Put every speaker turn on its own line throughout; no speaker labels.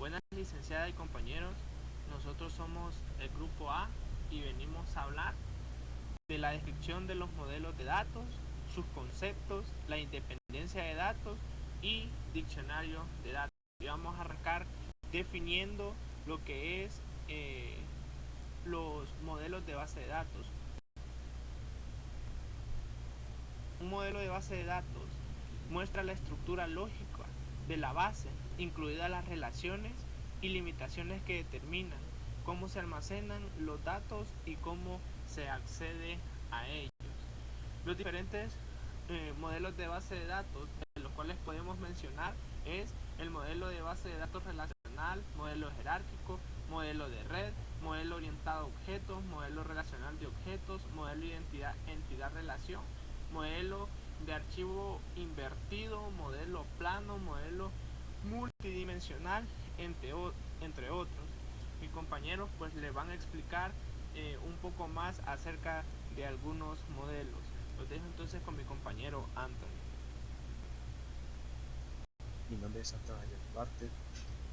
Buenas licenciada y compañeros, nosotros somos el grupo A y venimos a hablar de la descripción de los modelos de datos, sus conceptos, la independencia de datos y diccionario de datos. Y vamos a arrancar definiendo lo que es los modelos de base de datos. Un modelo de base de datos muestra la estructura lógica de la base, incluidas las relaciones y limitaciones que determinan cómo se almacenan los datos y cómo se accede a ellos. Los diferentes modelos de base de datos, de los cuales podemos mencionar, es el modelo de base de datos relacional, modelo jerárquico, modelo de red, modelo orientado a objetos, modelo relacional de objetos, modelo identidad entidad relación, modelo de archivo invertido, modelo plano, modelo multidimensional, entre otros. Mis compañeros pues les van a explicar un poco más acerca de algunos modelos. Los dejo entonces con mi compañero Anthony.
Mi nombre es Antonio Duarte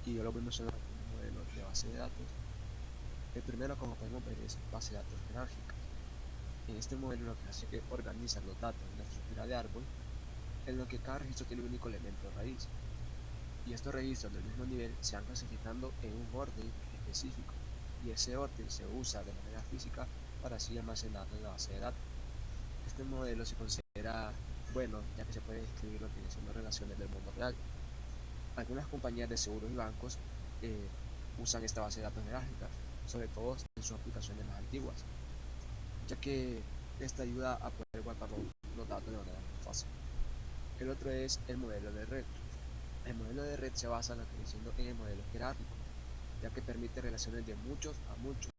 y yo lo voy a mencionar algunos modelos de base de datos. El primero, como podemos ver, es base de datos jerárquica. En este modelo lo que hace es que organiza los datos en una estructura de árbol en lo que cada registro tiene un único elemento raíz. Y estos registros del mismo nivel se van clasificando en un orden específico y ese orden se usa de manera física para así almacenarlo en la base de datos. Este modelo se considera bueno ya que se puede describir lo que son las relaciones del mundo real. Algunas compañías de seguros y bancos usan esta base de datos jerárquica, sobre todo en sus aplicaciones más antiguas, ya que esta ayuda a poder guardar los datos de manera más fácil. El otro es el modelo de red. El modelo de red se basa en lo que viene siendo en el modelo jerárquico, ya que permite relaciones de muchos a muchos.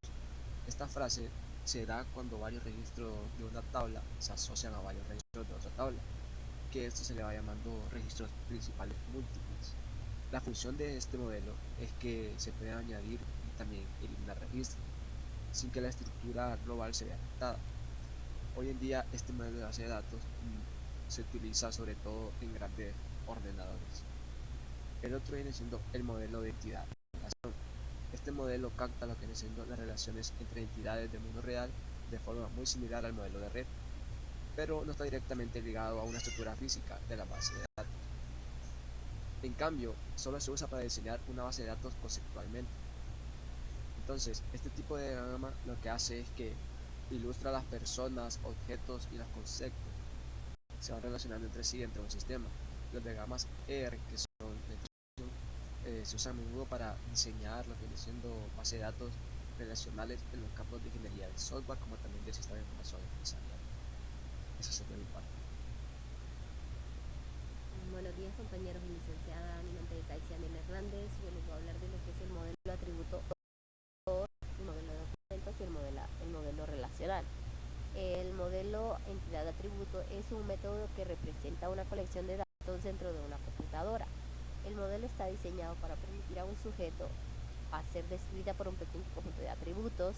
Esta frase se da cuando varios registros de una tabla se asocian a varios registros de otra tabla, que esto se le va llamando registros principales múltiples. La función de este modelo es que se puede añadir y también eliminar registros, sin que la estructura global se vea afectada. Hoy en día este modelo de base de datos se utiliza sobre todo en grandes ordenadores. El otro viene siendo el modelo de entidad. Este modelo capta lo que viene siendo las relaciones entre entidades del mundo real de forma muy similar al modelo de red, pero no está directamente ligado a una estructura física de la base de datos. En cambio, solo se usa para diseñar una base de datos conceptualmente. Entonces, este tipo de diagrama lo que hace es que ilustra las personas, objetos y los conceptos que se van relacionando entre sí dentro de un sistema. Los diagramas R, que son se usan a menudo para diseñar lo que viene siendo base de datos relacionales en los campos de ingeniería de software como también de sistemas de información empresarial. Esa sería mi parte.
Buenos días compañeros y licenciada, mi nombre es Aisiane Hernández. Yo les voy a hablar de lo que es el modelo de atributo, el modelo de documentos y el modelo relacional. El modelo entidad de atributo es un método que representa una colección de datos dentro de una computadora. El modelo está diseñado para permitir a un sujeto a ser descrita por un pequeño conjunto de atributos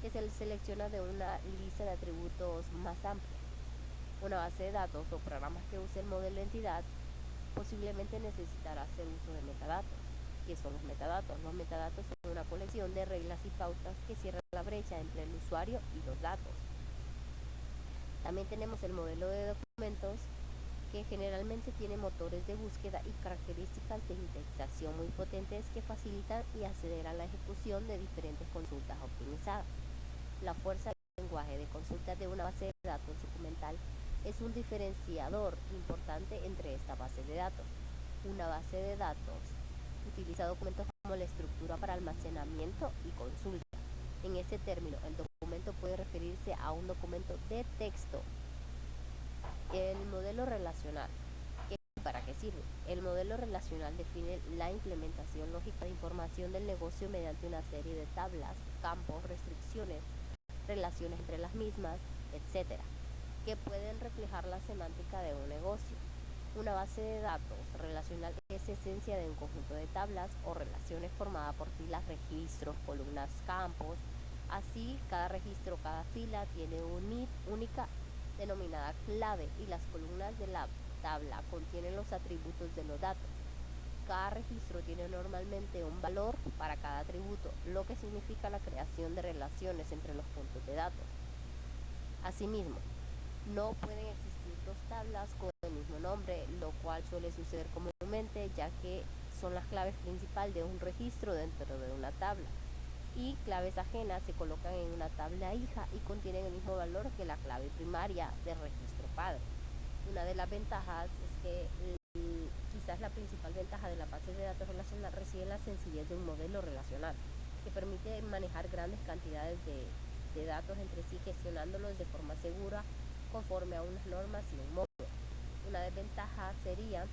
que se selecciona de una lista de atributos más amplia. Una base de datos o programas que use el modelo de entidad posiblemente necesitará hacer uso de metadatos. ¿Qué son los metadatos? Los metadatos son una colección de reglas y pautas que cierran la brecha entre el usuario y los datos. También tenemos el modelo de documentos, que generalmente tiene motores de búsqueda y características de indexación muy potentes que facilitan y aceleran la ejecución de diferentes consultas optimizadas. La fuerza del lenguaje de consulta de una base de datos documental es un diferenciador importante entre esta base de datos. Una base de datos utiliza documentos como la estructura para almacenamiento y consulta. En ese término, el documento puede referirse a un documento de texto. El modelo relacional. ¿Para qué sirve? El modelo relacional define la implementación lógica de información del negocio mediante una serie de tablas, campos, restricciones, relaciones entre las mismas, etc., que pueden reflejar la semántica de un negocio. Una base de datos relacional es esencia de un conjunto de tablas o relaciones formada por filas, registros, columnas, campos. Así, cada registro, cada fila tiene una única denominada clave y las columnas de la tabla contienen los atributos de los datos. cada registro tiene normalmente un valor para cada atributo, lo que significa la creación de relaciones entre los puntos de datos. Asimismo, no pueden existir dos tablas con el mismo nombre, lo cual suele suceder comúnmente, ya que son las claves principales de un registro dentro de una tabla, y claves ajenas se colocan en una tabla hija y contienen el mismo valor que la clave primaria del registro padre. Una de las ventajas es que quizás la principal ventaja de la base de datos relacional reside en la sencillez de un modelo relacional, que permite manejar grandes cantidades de datos entre sí, gestionándolos de forma segura conforme a unas normas y un módulo. Una desventaja sería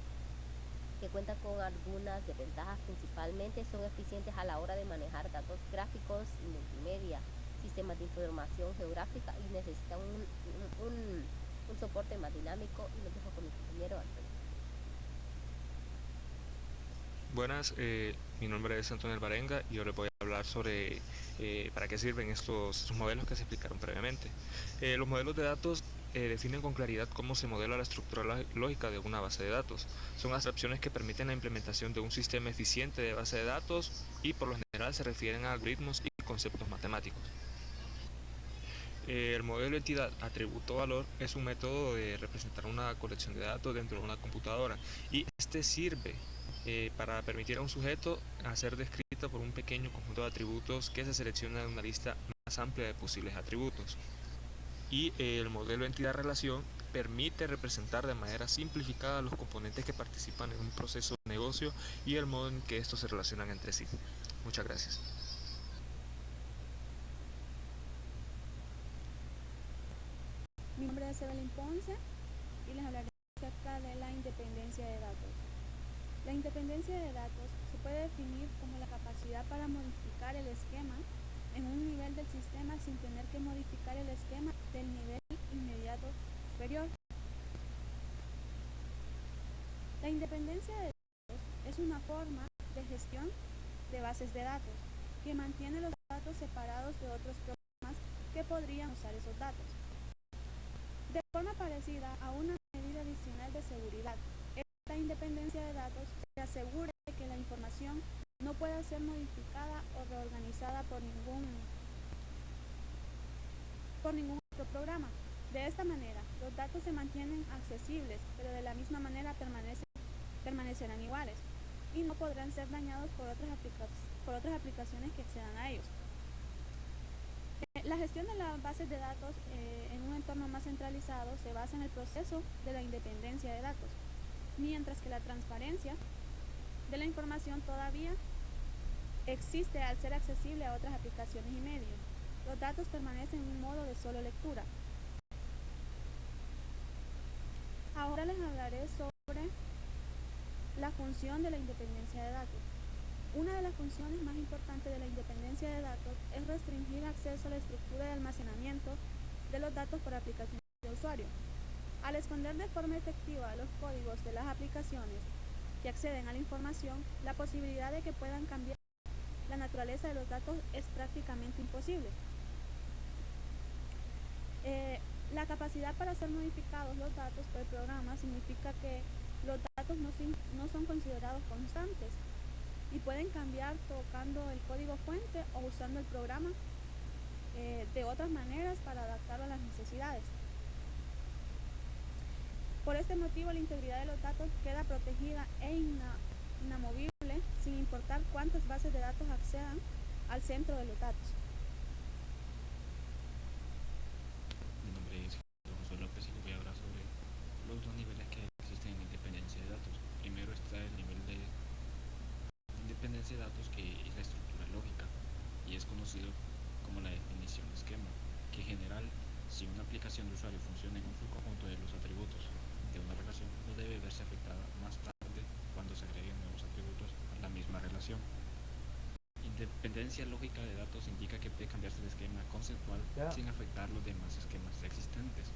que cuenta con algunas desventajas, principalmente son eficientes a la hora de manejar datos gráficos y multimedia, sistemas de información geográfica, y necesitan un soporte más dinámico, y lo dejo con mi compañero Alfredo.
Buenas, mi nombre es Antonio Alvarenga y yo les voy a hablar sobre para qué sirven estos modelos que se explicaron previamente. Los modelos de datos definen con claridad cómo se modela la estructura lógica de una base de datos. Son abstracciones que permiten la implementación de un sistema eficiente de base de datos y por lo general se refieren a algoritmos y conceptos matemáticos. El modelo de entidad atributo-valor es un método de representar una colección de datos dentro de una computadora, y este sirve para permitir a un sujeto a ser descrito por un pequeño conjunto de atributos que se selecciona de una lista más amplia de posibles atributos. Y el modelo de entidad-relación permite representar de manera simplificada los componentes que participan en un proceso de negocio y el modo en que estos se relacionan entre sí. Muchas gracias.
Mi nombre es Evelyn Ponce y les hablaré acerca de la independencia de datos. La independencia de datos se puede definir como la capacidad para modificar el esquema en un nivel del sistema sin tener que modificar el esquema del nivel inmediato superior. La independencia de datos es una forma de gestión de bases de datos que mantiene los datos separados de otros programas que podrían usar esos datos. De forma parecida a una medida adicional de seguridad, esta independencia de datos se asegura de que la información no pueda ser modificada o reorganizada por ningún otro programa. De esta manera, los datos se mantienen accesibles, pero de la misma manera permanecerán iguales y no podrán ser dañados por otras aplicaciones que accedan a ellos. La gestión de las bases de datos en un entorno más centralizado se basa en el proceso de la independencia de datos, mientras que la transparencia de la información todavía existe al ser accesible a otras aplicaciones y medios. Los datos permanecen en un modo de solo lectura. Ahora les hablaré sobre la función de la independencia de datos. Una de las funciones más importantes de la independencia de datos es restringir acceso a la estructura de almacenamiento de los datos por aplicaciones de usuario. Al esconder de forma efectiva los códigos de las aplicaciones que acceden a la información, la posibilidad de que puedan cambiar la naturaleza de los datos es prácticamente imposible. La capacidad para ser modificados los datos por el programa significa que los datos no son considerados constantes y pueden cambiar tocando el código fuente o usando el programa de otras maneras para adaptarlo a las necesidades. Por este motivo, la integridad de los datos queda protegida e inamovible sin importar cuántas bases de datos accedan al centro de los datos.
Mi nombre es José López y voy a hablar sobre los dos niveles que existen en independencia de datos. Primero está el nivel de independencia de datos, que es la estructura lógica y es conocido como la definición de esquema, que en general, si una aplicación de usuario funciona en un subconjunto de los atributos de una relación, no debe verse afectada más tarde cuando se agreguen nuevos atributos a la misma relación. Independencia lógica de datos indica que puede cambiarse el esquema conceptual sin afectar los demás esquemas existentes.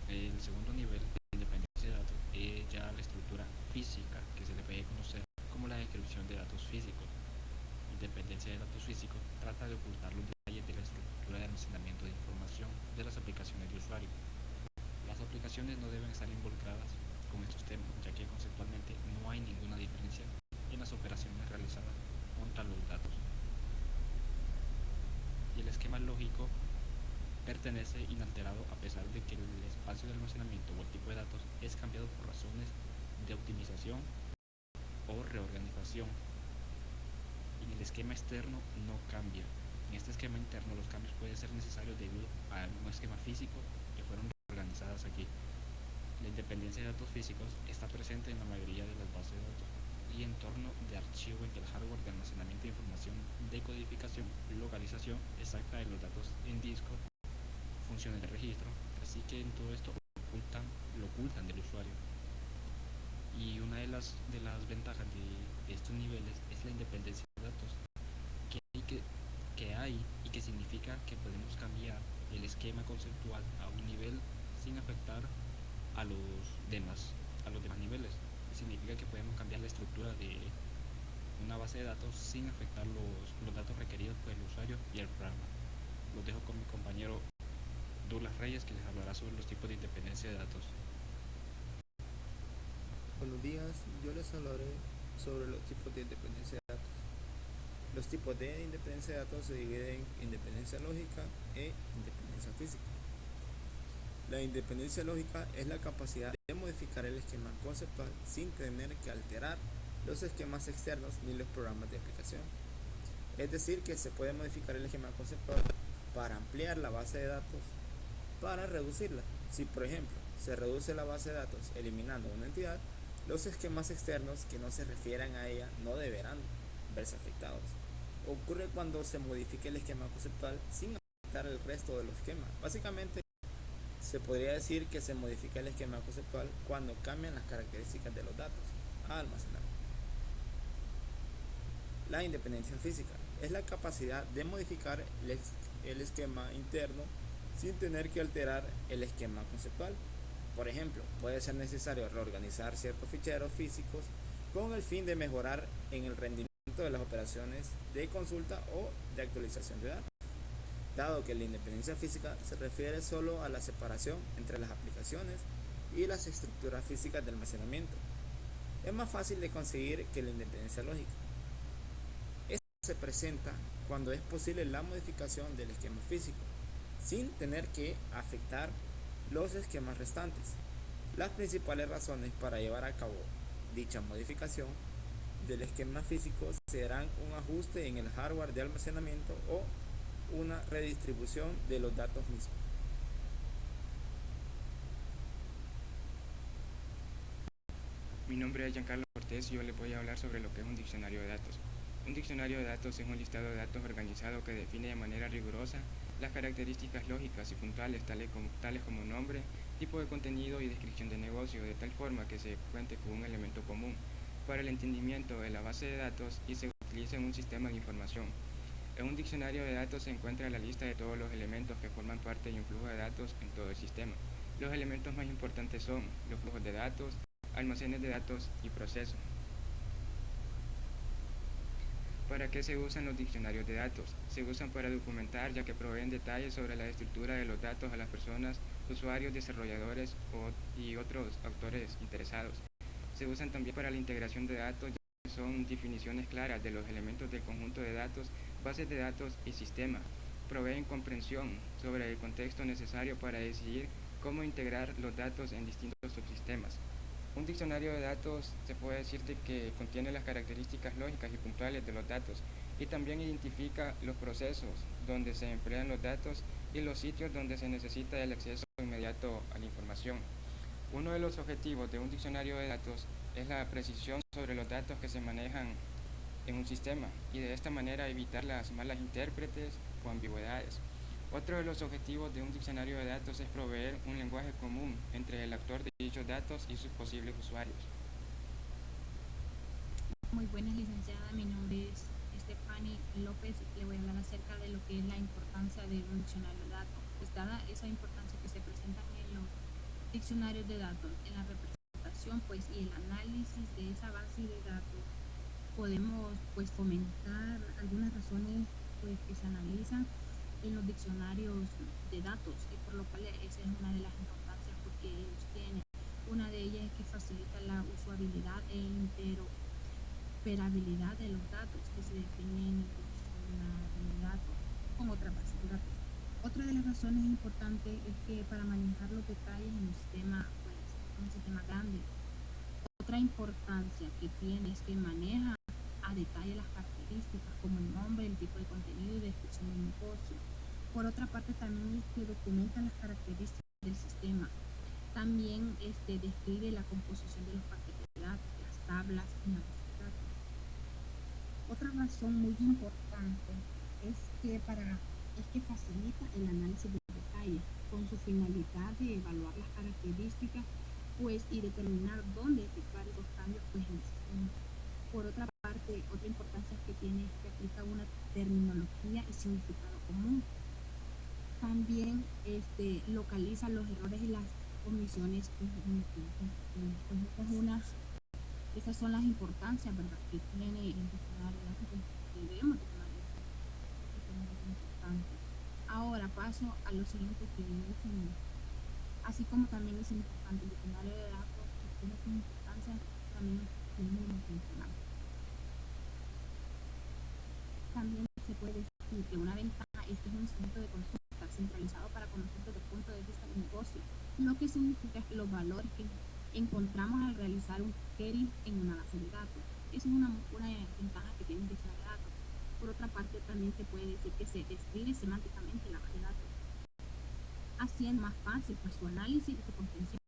El segundo nivel de independencia de datos es ya la estructura física, que se le puede conocer como la descripción de datos físicos. Independencia de datos físicos trata de ocultar los detalles de la estructura de almacenamiento de información de las aplicaciones de usuario. Las aplicaciones no deben estar involucradas con estos temas, ya que conceptualmente no hay ninguna diferencia esquema lógico pertenece inalterado a pesar de que el espacio de almacenamiento o el tipo de datos es cambiado por razones de optimización o reorganización. En el esquema externo no cambia. En este esquema interno los cambios pueden ser necesarios debido a un esquema físico que fueron reorganizadas aquí. La independencia de datos físicos está presente en la mayoría de las bases de datos y entorno de archivo en que el hardware de almacenamiento de información, decodificación, localización exacta de los datos en disco, funciones de registro, así que en todo esto lo ocultan del usuario. Y una de las ventajas de estos niveles es la independencia de datos que hay y que significa que podemos cambiar el esquema conceptual a un nivel sin afectar a los demás niveles. Significa que podemos cambiar la estructura de una base de datos sin afectar los datos requeridos por el usuario y el programa. Los dejo con mi compañero Douglas Reyes, que les hablará sobre los tipos de independencia de datos.
Buenos días, yo les hablaré sobre los tipos de independencia de datos. Los tipos de independencia de datos se dividen en independencia lógica e independencia física. La independencia lógica es la capacidad de modificar el esquema conceptual sin tener que alterar los esquemas externos ni los programas de aplicación. Es decir, que se puede modificar el esquema conceptual para ampliar la base de datos, para reducirla. Si, por ejemplo, se reduce la base de datos eliminando una entidad, los esquemas externos que no se refieran a ella no deberán verse afectados. Ocurre cuando se modifique el esquema conceptual sin afectar el resto del esquema. Básicamente, se podría decir que se modifica el esquema conceptual cuando cambian las características de los datos a almacenar. La independencia física es la capacidad de modificar el esquema interno sin tener que alterar el esquema conceptual. Por ejemplo, puede ser necesario reorganizar ciertos ficheros físicos con el fin de mejorar en el rendimiento de las operaciones de consulta o de actualización de datos. Dado que la independencia física se refiere solo a la separación entre las aplicaciones y las estructuras físicas de almacenamiento, es más fácil de conseguir que la independencia lógica. Esta se presenta cuando es posible la modificación del esquema físico, sin tener que afectar los esquemas restantes. Las principales razones para llevar a cabo dicha modificación del esquema físico serán un ajuste en el hardware de almacenamiento o una redistribución de los datos mismos.
Mi nombre es Giancarlo Cortés y yo les voy a hablar sobre lo que es un diccionario de datos. Un diccionario de datos es un listado de datos organizado que define de manera rigurosa las características lógicas y puntuales tales como nombre, tipo de contenido y descripción de negocio, de tal forma que se cuente con un elemento común para el entendimiento de la base de datos y se utilice en un sistema de información. En un diccionario de datos se encuentra la lista de todos los elementos que forman parte de un flujo de datos en todo el sistema. Los elementos más importantes son los flujos de datos, almacenes de datos y procesos. ¿Para qué se usan los diccionarios de datos? Se usan para documentar, ya que proveen detalles sobre la estructura de los datos a las personas, usuarios, desarrolladores y otros actores interesados. Se usan también para la integración de datos, ya que son definiciones claras de los elementos del conjunto de datos, bases de datos y sistemas. Proveen comprensión sobre el contexto necesario para decidir cómo integrar los datos en distintos subsistemas. Un diccionario de datos se puede decir que contiene las características lógicas y puntuales de los datos y también identifica los procesos donde se emplean los datos y los sitios donde se necesita el acceso inmediato a la información. Uno de los objetivos de un diccionario de datos es la precisión sobre los datos que se manejan en un sistema y de esta manera evitar las malas intérpretes o ambigüedades. Otro de los objetivos de un diccionario de datos es proveer un lenguaje común entre el autor de dichos datos y sus posibles usuarios.
Muy buenas, licenciada. Mi nombre es Estefany López. Le voy a hablar acerca de lo que es la importancia de un diccionario de datos. Pues dada esa importancia que se presenta en los diccionarios de datos, en la representación pues y el análisis de esa base de datos, podemos pues fomentar algunas razones pues que se analizan en los diccionarios de datos y por lo cual esa es una de las importancias porque ellos tienen. Una de ellas es que facilita la usabilidad e interoperabilidad de los datos que se definen en el diccionario de datos. con otra base de datos. Otra de las razones importantes es que para manejar los detalles en un sistema grande, otra importancia que tiene es que maneja a detalle las características como el nombre, el tipo de contenido y descripción del negocio. Por otra parte, también es que documenta las características del sistema. También describe la composición de los paquetes de datos, las tablas y la base de datos. Otra razón muy importante es que facilita el análisis de detalles con su finalidad de evaluar las características y determinar dónde efectuar esos cambios en el sistema. Por otra parte, otra importancia que tiene es que aplica una terminología y significado común. También localiza los errores y las omisiones. Esas son las importancias, ¿verdad?, que tiene el diccionario de datos que debemos de tomar en importante. Ahora paso a lo siguiente que dicen. Así como también es importante el diccionario de datos, que tiene su importancia, también tenemos que mencionar. También se puede decir que una ventaja es que es un instrumento de consulta centralizado para conocer desde el punto de vista del negocio, lo que significa que los valores que encontramos al realizar un query en una base de datos. Esa es una ventaja que tiene el diccionario de datos. Por otra parte, también se puede decir que se describe semánticamente la base de datos, haciendo más fácil su análisis y su comprensión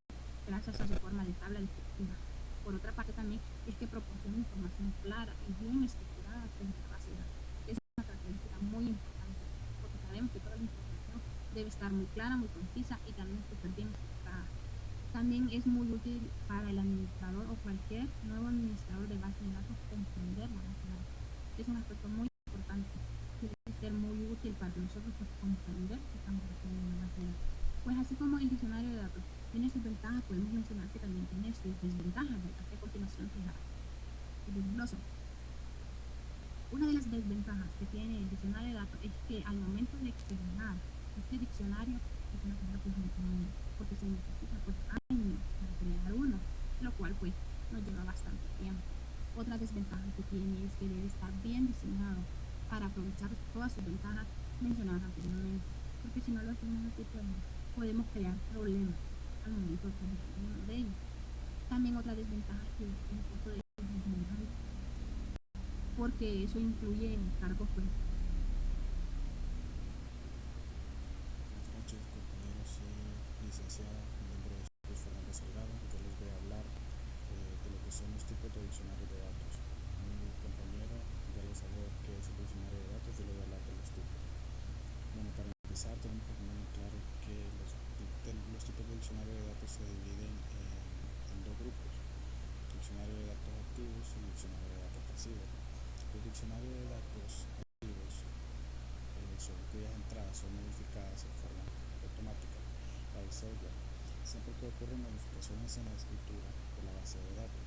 gracias a su forma de tabla descriptiva. Por otra parte, también es que proporciona información clara y bien estructurada sobre la base de datos. Es una característica muy importante porque sabemos que toda la información debe estar muy clara, muy concisa y también súper bien estructurada. También es muy útil para el administrador o cualquier nuevo administrador de base de datos comprender la base de datos. Es un aspecto muy importante que debe ser muy útil para nosotros comprender que estamos haciendo una base de datos. Pues así como el diccionario de datos tiene sus ventajas, podemos mencionar que también tiene sus desventajas, ¿verdad?, que a continuación se desgloso. Una de las desventajas que tiene el diccionario de datos es que al momento de crear este diccionario es una cosa muy común, porque se necesita años para crear uno, lo cual pues nos lleva bastante tiempo. Otra desventaja que tiene es que debe estar bien diseñado para aprovechar todas sus ventajas mencionadas anteriormente, porque si no lo hacemos así, pues podemos crear problemas al momento de crear uno de ellos. También otra desventaja es que el costo de ellos es muy alto, porque eso incluye en cargos pues.
Buenas noches, compañeros y licenciada. Mi nombre es Luis Fernando Salgado. Yo les voy a hablar de lo que son los tipos de diccionarios de datos. Mi compañero ya les habló qué es el diccionario de datos, yo les voy a hablar de los tipos. Bueno, para empezar tenemos que tener en claro que los tipos de diccionario de datos se dividen en dos grupos: diccionario de datos activos y diccionario de datos pasivos. Los diccionarios de datos activos cuyas entradas son modificadas en forma automática by el software, siempre que ocurren modificaciones en la escritura de la base de datos.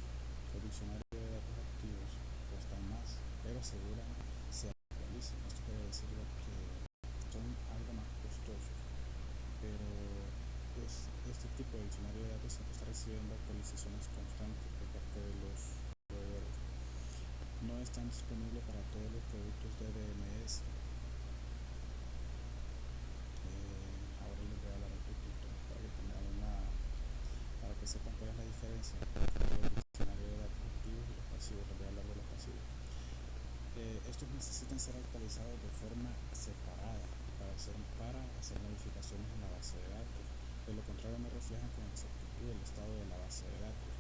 Los diccionarios de datos activos cuestan más, pero aseguran se actualizan. Esto quiere decir que son algo más costosos, pero este tipo de diccionario de datos siempre está recibiendo actualizaciones constantes por parte de los proveedores. No están disponibles para todos los productos de DMS. Ahora les voy a hablar un poquito para que sepan cuál es la diferencia entre el diccionario de datos activos y los pasivos. Les voy a hablar de los pasivos. Estos necesitan ser actualizados de forma separada para hacer modificaciones en la base de datos. De lo contrario, no reflejan con exactitud el estado de la base de datos.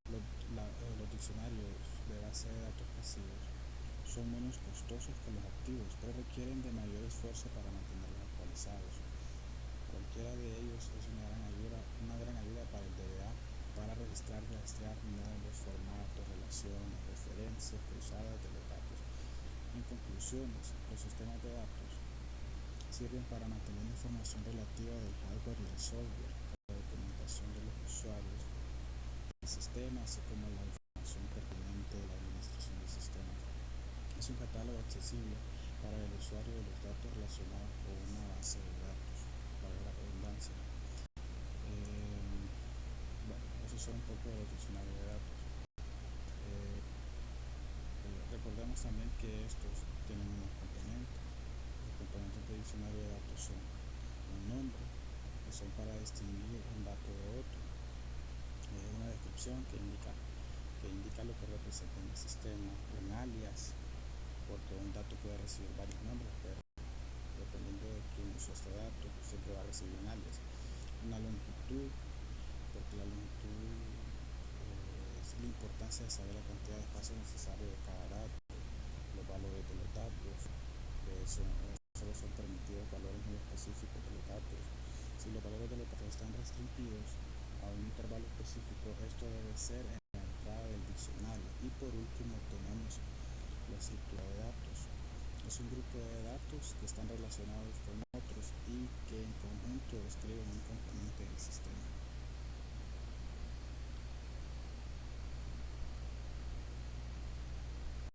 Los diccionarios de base de datos pasivos son menos costosos que los activos, pero requieren de mayor esfuerzo para mantenerlos actualizados. Cualquiera de ellos es una gran ayuda para el DBA para registrar nombres, formatos, relaciones, referencias cruzadas de los datos. En conclusiones, los sistemas de datos sirven para mantener información relativa del hardware y del software, la documentación de los usuarios del sistema, así como la información pertinente de la administración del sistema. Es un catálogo accesible para el usuario de los datos relacionados con una base de datos, para la redundancia. Bueno, eso es un poco de los diccionarios de datos. Recordemos también que estos tienen unos componentes. Los componentes del diccionario de datos son un nombre, que son para distinguir un dato de otro, una descripción que indica lo que representa en el sistema, un alias, porque un dato puede recibir varios nombres, pero dependiendo de quién usó este dato, siempre va a recibir un alias. Una longitud, porque la longitud es la importancia de saber la cantidad de espacio necesario de cada dato, los valores de los datos, solo son permitidos valores muy específicos de los datos. Si los valores de los datos están restringidos a un intervalo específico, esto debe ser en la entrada del diccionario. Y por último tenemos la estructura de datos. Es un grupo de datos que están relacionados con otros y que en conjunto describen un componente del sistema.